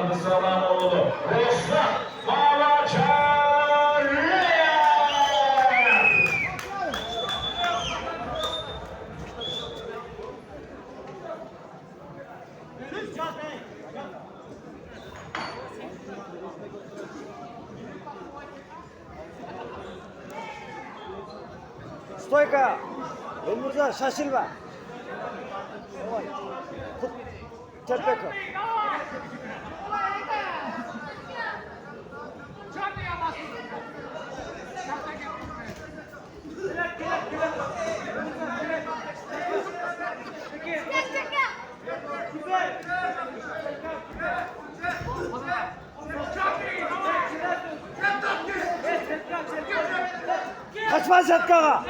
Muhammed Salamoğlu. Rosna Malaçarya. Stoyka. Ömürden şaşırma. Tut. Tepeko. Kaçma Zetka'ya.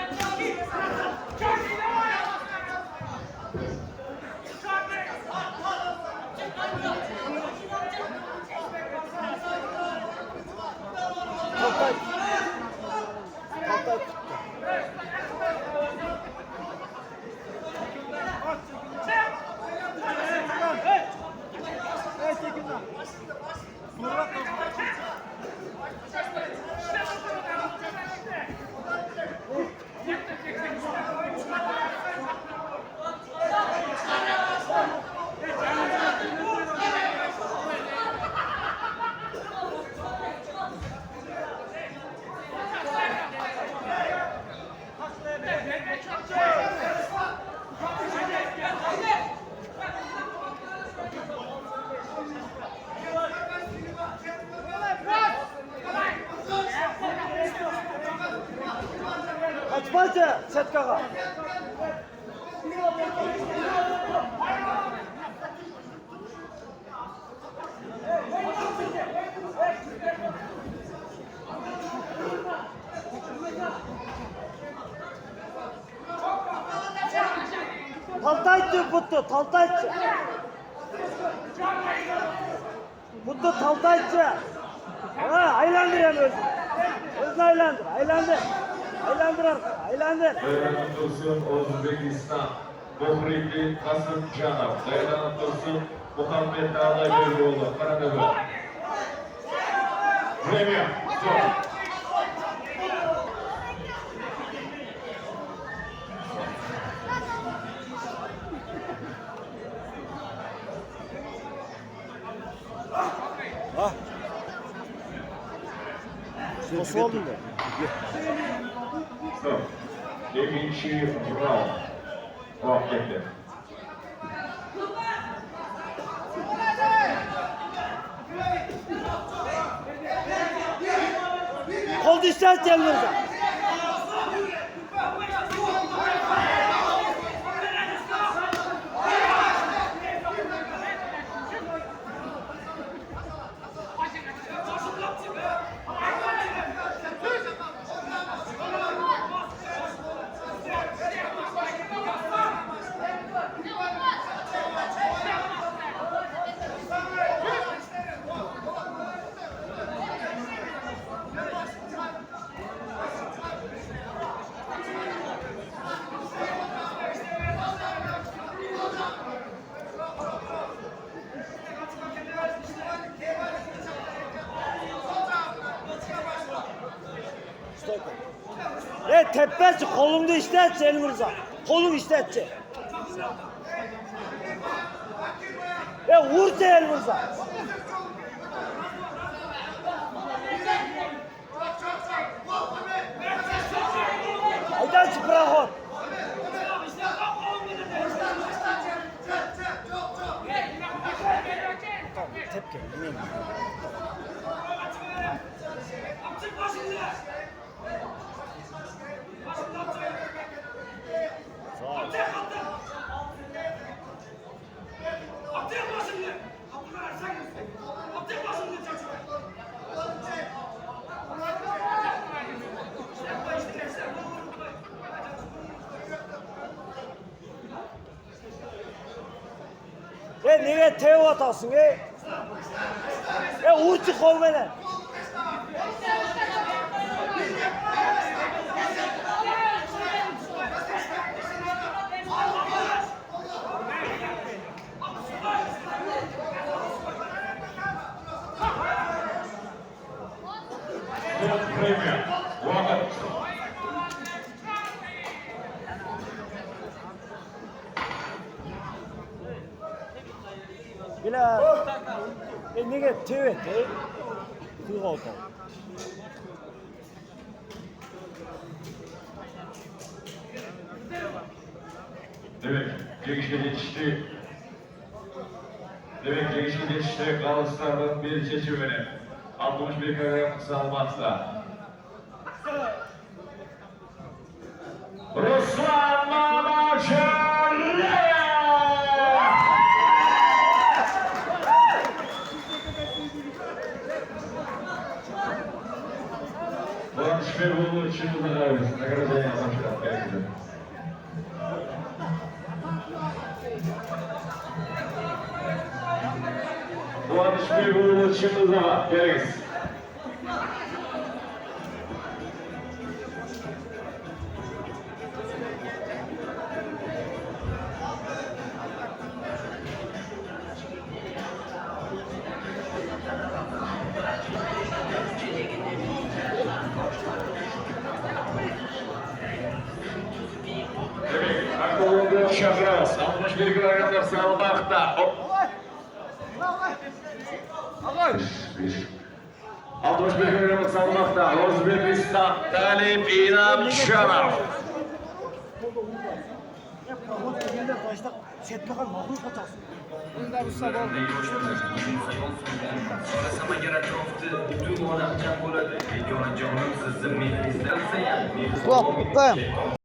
Kaçma Zetka'ya. Taltaytçı Puttu, Taltaytçı. Puttu Taltaytçı. Ha, aylandır yani özünü. Özünü aylandır, aylandır. Aylandır arkadaşlar, aylandır. Dayanan Dursun Özbekistan. Muhribli Kasım Canov. Dayanan Dursun Muhammed Ağlaybeyoğlu. Karadağ. Premier. Stop. Ah. Nasıl oldu da? Stop. Devinci Brown. Muhammed'de. Kol dişler gelmez. Tepesi kolumda işlet seni Mirza. Kolum işletçi. Vur seni Mirza. Haydi çıprakot. Tepki. Nereye teo atasın uğurçuk ol beni. Premier. Vaqt. Bila nega tevet Kuyga o'tdi. Demek gelişe geçti. Demek gelişe geçti. Galatasaray'ın bir seçimini 61 kare salmakta. Ruslan Mamaçerli! Bu bir bulur için uzanıyoruz. Ne kadar da yapmışlar gerekli. Bu bir bulur için uzanmak gerekli. Demek akıllı şahras 61 kilogramlar salmakta. 61 kilogramlar salmakta. Özbekistan Talip İnam Şaraf. Başta setmagan ma'qul qotasiz. Stop, time.